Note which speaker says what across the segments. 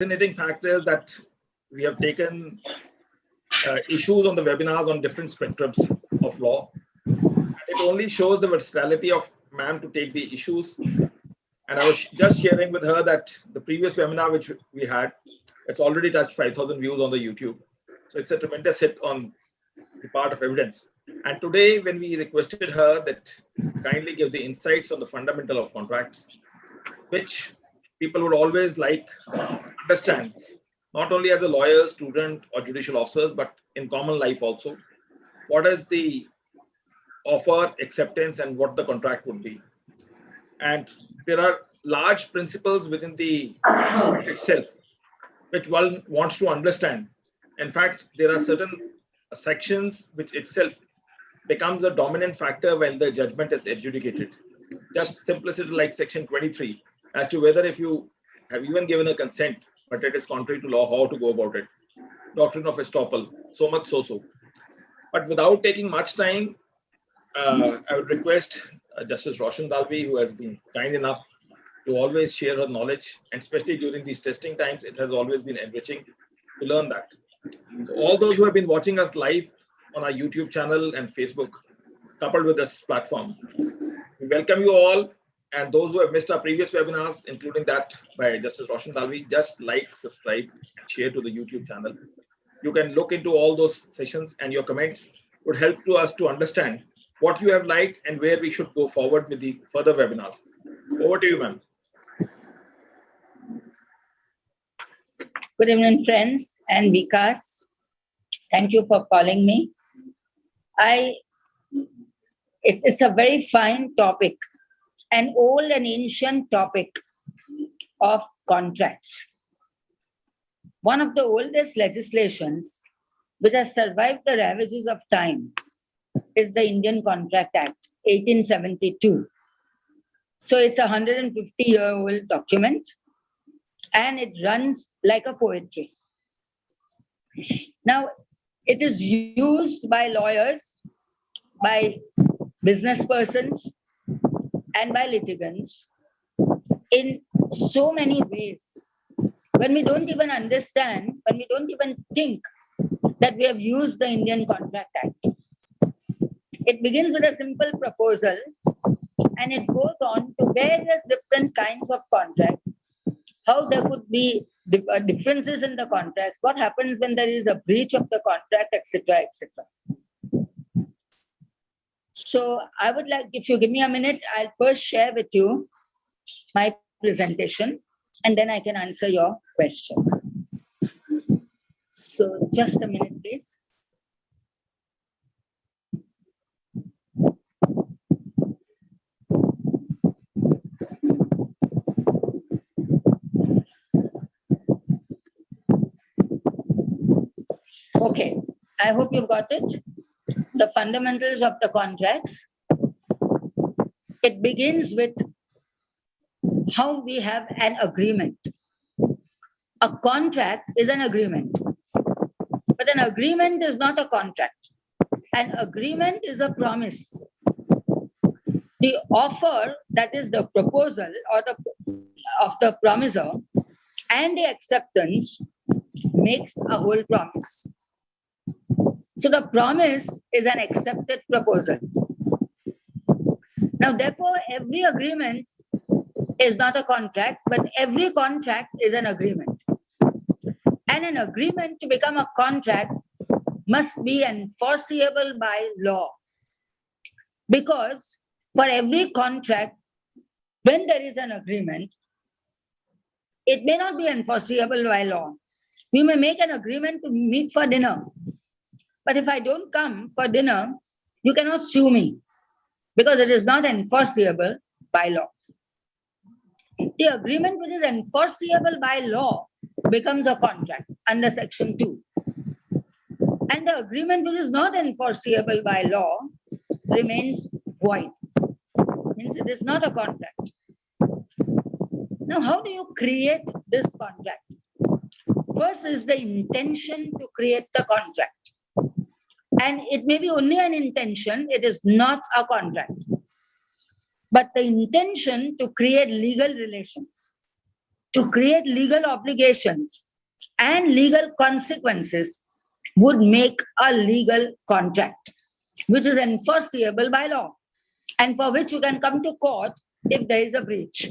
Speaker 1: Fascinating fact is that we have taken issues on the webinars on different spectrums of law. And it only shows the versatility of ma'am to take the issues. And I was just sharing with her that the previous webinar which we had, it's already touched 5,000 views on the YouTube. So it's a tremendous hit on the part of evidence. And today, when we requested her that kindly give the insights on the fundamental of contracts, which people would always like to understand, not only as a lawyer, student, or judicial officers, but in common life also. What is the offer, acceptance, and what the contract would be? And there are large principles within the itself, which one wants to understand. In fact, there are certain sections which itself becomes a dominant factor when the judgment is adjudicated. Just simplicity like section 23, as to whether if you have even given a consent, but it is contrary to law, how to go about it. Doctrine of estoppel, so much so. But without taking much time, I would request Justice Roshan Dalvi, who has been kind enough to always share her knowledge, and especially during these testing times, it has always been enriching to learn that. So all those who have been watching us live on our YouTube channel and Facebook, coupled with this platform, we welcome you all. And those who have missed our previous webinars, including that by Justice Roshan Dalvi, just like, subscribe, and share to the YouTube channel. You can look into all those sessions, and your comments would help to us to understand what you have liked and where we should go forward with the further webinars. Over to you, ma'am.
Speaker 2: Good evening, friends, and Vikas. Thank you for calling me. It's a very fine topic, an old and ancient topic of contracts. One of the oldest legislations which has survived the ravages of time is the Indian Contract Act, 1872. So it's a 150-year-old document, and it runs like a poetry. Now, it is used by lawyers, by business persons, and by litigants in so many ways. When we don't even understand, when we don't even think that we have used the Indian Contract Act. It begins with a simple proposal, and it goes on to various different kinds of contracts, how there could be differences in the contracts, what happens when there is a breach of the contract, etc., etc. So I would like, if you give me a minute, I'll first share with you my presentation, and then I can answer your questions. So just a minute, please. Okay, I hope you've got it. The fundamentals of the contracts. It begins with how we have an agreement. A contract is an agreement, but an agreement is not a contract. An agreement is a promise. The offer, that is the proposal or of the promiser, and the acceptance makes a whole promise. So the promise is an accepted proposal. Now, therefore, every agreement is not a contract, but every contract is an agreement. And an agreement to become a contract must be enforceable by law. Because for every contract, when there is an agreement, it may not be enforceable by law. We may make an agreement to meet for dinner. But if I don't come for dinner, you cannot sue me because it is not enforceable by law. The agreement which is enforceable by law becomes a contract under section 2. And the agreement which is not enforceable by law remains void. Means it is not a contract. Now, how do you create this contract? First is the intention to create the contract. And it may be only an intention, it is not a contract. But the intention to create legal relations. to create legal obligations and legal consequences would make a legal contract, which is enforceable by law and for which you can come to court if there is a breach.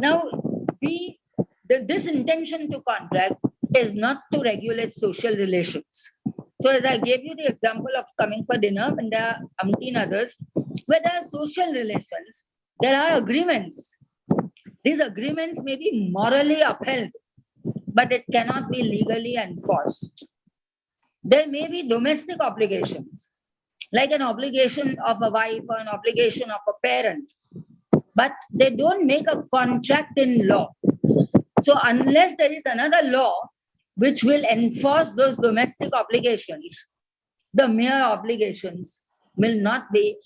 Speaker 2: Now, this intention to contract is not to regulate social relations. So as I gave you the example of coming for dinner, and there are umpteen others, where there are social relations, there are agreements. These agreements may be morally upheld, but it cannot be legally enforced. There may be domestic obligations, like an obligation of a wife or an obligation of a parent, but they don't make a contract in law. So unless there is another law which will enforce those domestic obligations, the mere obligations will not be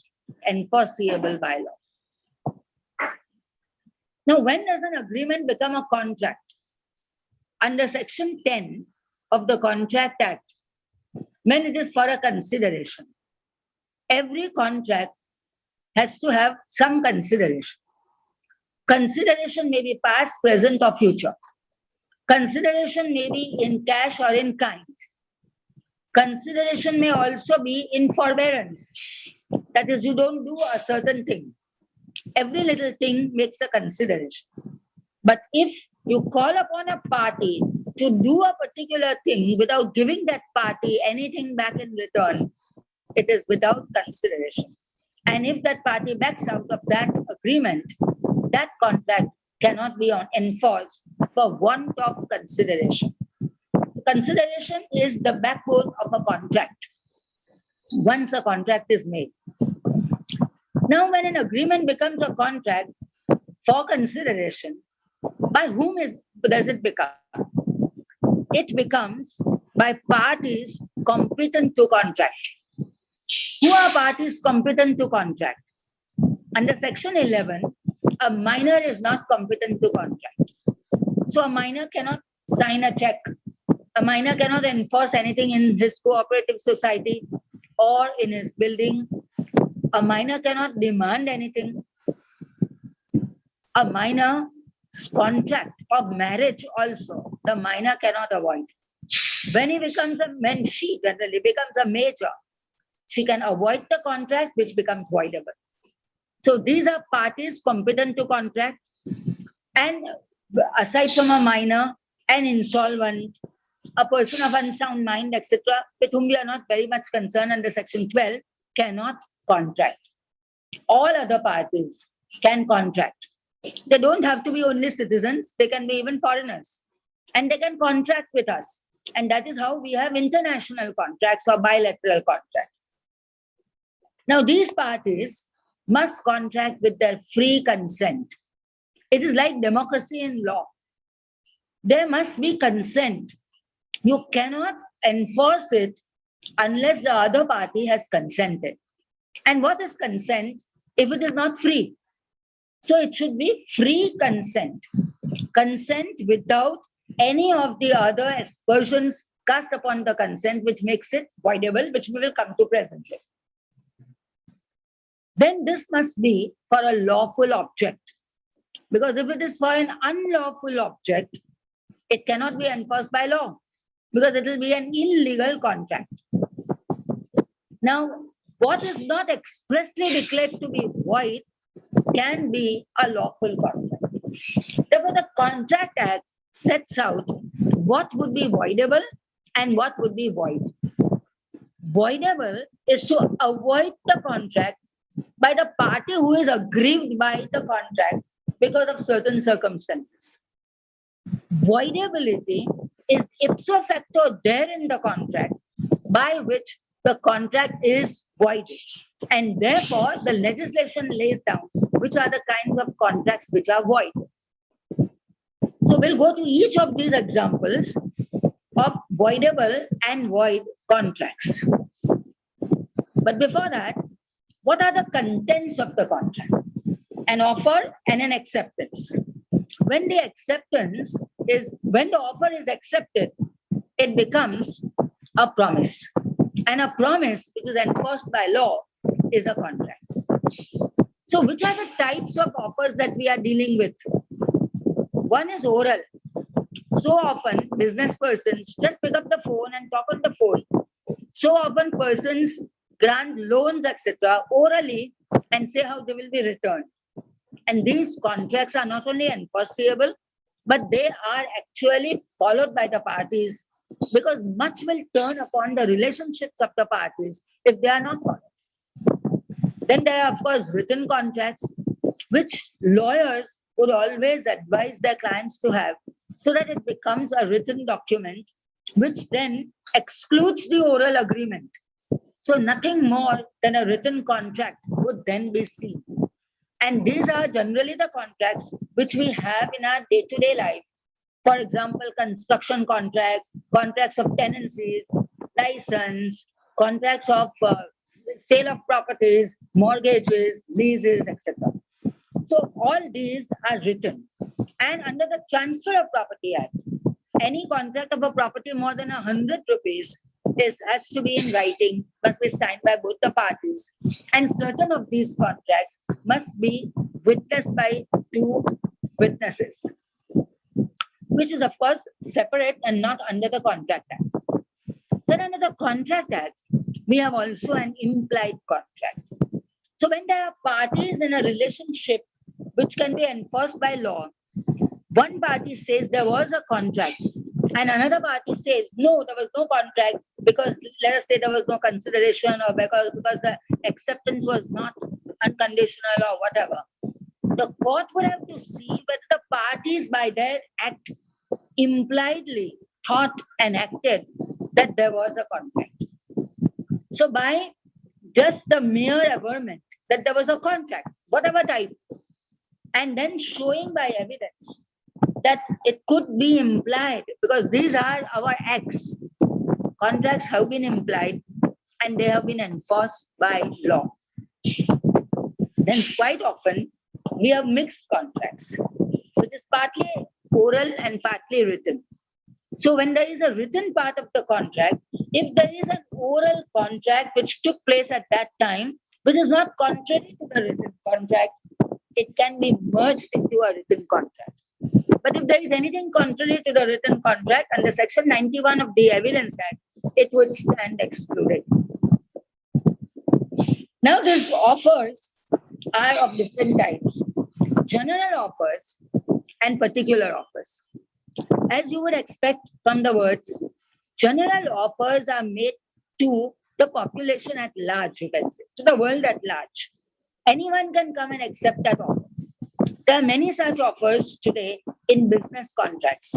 Speaker 2: enforceable by law. Now, when does an agreement become a contract? Under Section 10 of the Contract Act, when it is for a consideration, every contract has to have some consideration. Consideration may be past, present, or future. Consideration may be in cash or in kind. Consideration may also be in forbearance. That is, you don't do a certain thing. Every little thing makes a consideration. But if you call upon a party to do a particular thing without giving that party anything back in return, it is without consideration. And if that party backs out of that agreement, that contract cannot be enforced for want of consideration. Consideration is the backbone of a contract once a contract is made. Now, when an agreement becomes a contract for consideration, by whom does it become? It becomes by parties competent to contract. Who are parties competent to contract? Under Section 11, a minor is not competent to contract. So a minor cannot sign a check. A minor cannot enforce anything in his cooperative society or in his building. A minor cannot demand anything. A minor's contract of marriage also, the minor cannot avoid. When he becomes she generally becomes a major, she can avoid the contract, which becomes voidable. So these are parties competent to contract. And aside from a minor, an insolvent, a person of unsound mind, etc., with whom we are not very much concerned under Section 12, cannot contract. All other parties can contract. They don't have to be only citizens, they can be even foreigners. And they can contract with us. And that is how we have international contracts or bilateral contracts. Now, these parties must contract with their free consent. It is like democracy in law. There must be consent. You cannot enforce it unless the other party has consented. And what is consent if it is not free? So it should be free consent. Consent without any of the other aspersions cast upon the consent, which makes it voidable, which we will come to presently. Then this must be for a lawful object. Because if it is for an unlawful object, it cannot be enforced by law, because it will be an illegal contract. Now, what is not expressly declared to be void can be a lawful contract. Therefore, the Contract Act sets out what would be voidable and what would be void. Voidable is to avoid the contract by the party who is aggrieved by the contract because of certain circumstances. Voidability is ipso facto there in the contract, by which the contract is voided. And therefore, the legislation lays down which are the kinds of contracts which are void. So we'll go to each of these examples of voidable and void contracts. But before that, what are the contents of the contract? An offer and an acceptance. When the offer is accepted, it becomes a promise. And a promise which is enforced by law is a contract. So which are the types of offers that we are dealing with? One is oral. So often business persons just pick up the phone and talk on the phone. So often persons grant loans, etc., orally and say how they will be returned. And these contracts are not only enforceable, but they are actually followed by the parties, because much will turn upon the relationships of the parties if they are not followed. Then there are, of course, written contracts, which lawyers would always advise their clients to have, so that it becomes a written document, which then excludes the oral agreement. So nothing more than a written contract would then be seen. And these are generally the contracts which we have in our day-to-day life. For example, construction contracts, contracts of tenancies, license, contracts of sale of properties, mortgages, leases, etc. So all these are written. And under the Transfer of Property Act, any contract of a property more than 100 rupees has to be in writing, must be signed by both the parties. And certain of these contracts must be witnessed by two witnesses, which is of course separate and not under the Contract Act. Then under the Contract Act, we have also an implied contract. So when there are parties in a relationship which can be enforced by law, one party says there was a contract and another party says, no, there was no contract because, let us say, there was no consideration, or because the acceptance was not unconditional or whatever. The court would have to see whether the parties by their act impliedly thought and acted that there was a contract. So by just the mere averment that there was a contract, whatever type, and then showing by evidence that it could be implied, because these are our acts. Contracts have been implied and they have been enforced by law. Then quite often we have mixed contracts, which is partly oral and partly written. So when there is a written part of the contract, if there is an oral contract which took place at that time, which is not contrary to the written contract, it can be merged into a written contract. But if there is anything contrary to the written contract under Section 91 of the Evidence Act, it would stand excluded. Now these offers are of different types: general offers and particular offers. As you would expect from the words, general offers are made to the population at large, you can say, to the world at large. Anyone can come and accept that offer. There are many such offers today in business contracts.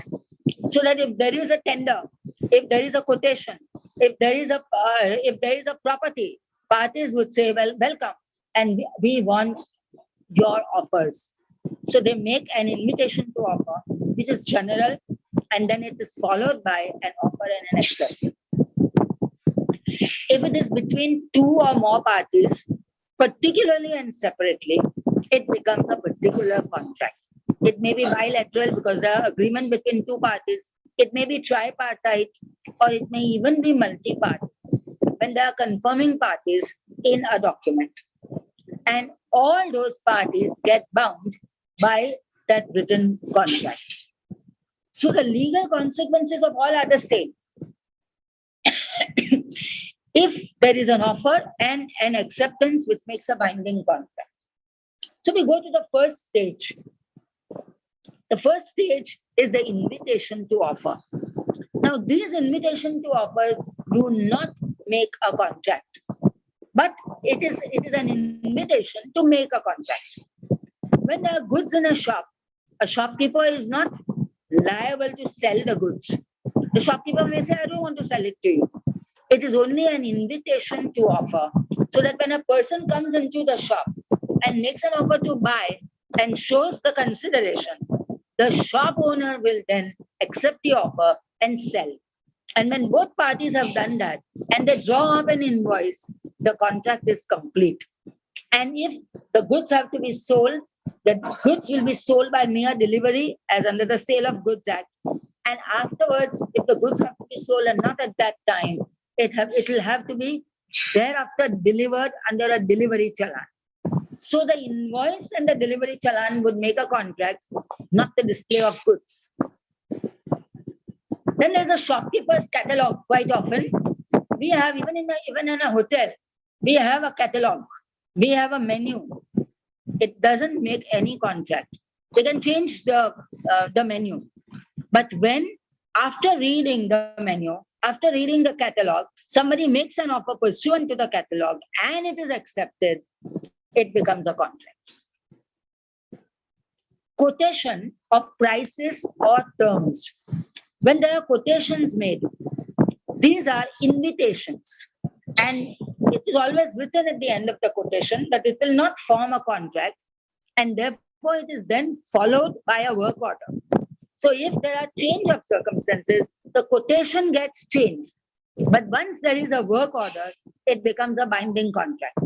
Speaker 2: So that if there is a tender, if there is a quotation, if there is a property, parties would say, well, welcome, and we want your offers. So they make an invitation to offer, which is general, and then it is followed by an offer and an acceptance. If it is between two or more parties, particularly and separately, it becomes a particular contract. It may be bilateral because there are agreement between two parties. It may be tripartite, or it may even be multi-party when there are confirming parties in a document. And all those parties get bound by that written contract. So the legal consequences of all are the same. If there is an offer and an acceptance which makes a binding contract. So we go to the first stage. The first stage is the invitation to offer. Now, these invitation to offer do not make a contract, but it is an invitation to make a contract. When there are goods in a shop, a shopkeeper is not liable to sell the goods. The shopkeeper may say, I don't want to sell it to you. It is only an invitation to offer, so that when a person comes into the shop and makes an offer to buy and shows the consideration, the shop owner will then accept the offer and sell. And when both parties have done that and they draw up an invoice, the contract is complete. And if the goods have to be sold, the goods will be sold by mere delivery as under the Sale of Goods Act. And afterwards, if the goods have to be sold and not at that time, it will have to be thereafter delivered under a delivery challan. So the invoice and the delivery challan would make a contract, not the display of goods. Then there's a shopkeeper's catalog. Quite often, we have even in a hotel, we have a catalog, we have a menu. It doesn't make any contract. They can change the menu, but when after reading the menu, after reading the catalog, somebody makes an offer pursuant to the catalog and it is accepted, it becomes a contract. Quotation of prices or terms. When there are quotations made, these are invitations, and it is always written at the end of the quotation that it will not form a contract, and therefore it is then followed by a work order. So if there are change of circumstances, the quotation gets changed. But once there is a work order, it becomes a binding contract.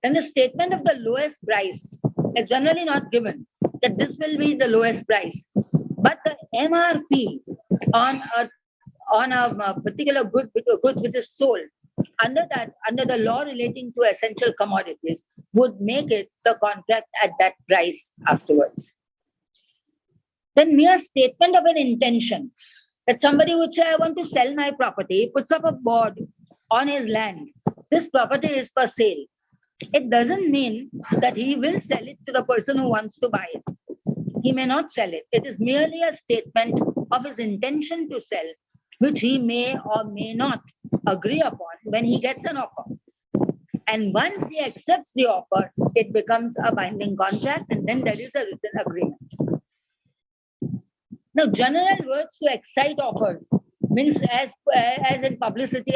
Speaker 2: And the statement of the lowest price is generally not given, that this will be the lowest price. But the MRP on a particular goods which is sold under the law relating to essential commodities would make it the contract at that price afterwards. Then mere statement of an intention, that somebody would say, I want to sell my property, puts up a board on his land. This property is for sale. It doesn't mean that he will sell it to the person who wants to buy it. He may not sell it. It is merely a statement of his intention to sell, which he may or may not agree upon when he gets an offer. And once he accepts the offer, it becomes a binding contract, and then there is a written agreement. Now, general words to excite offers means as in publicity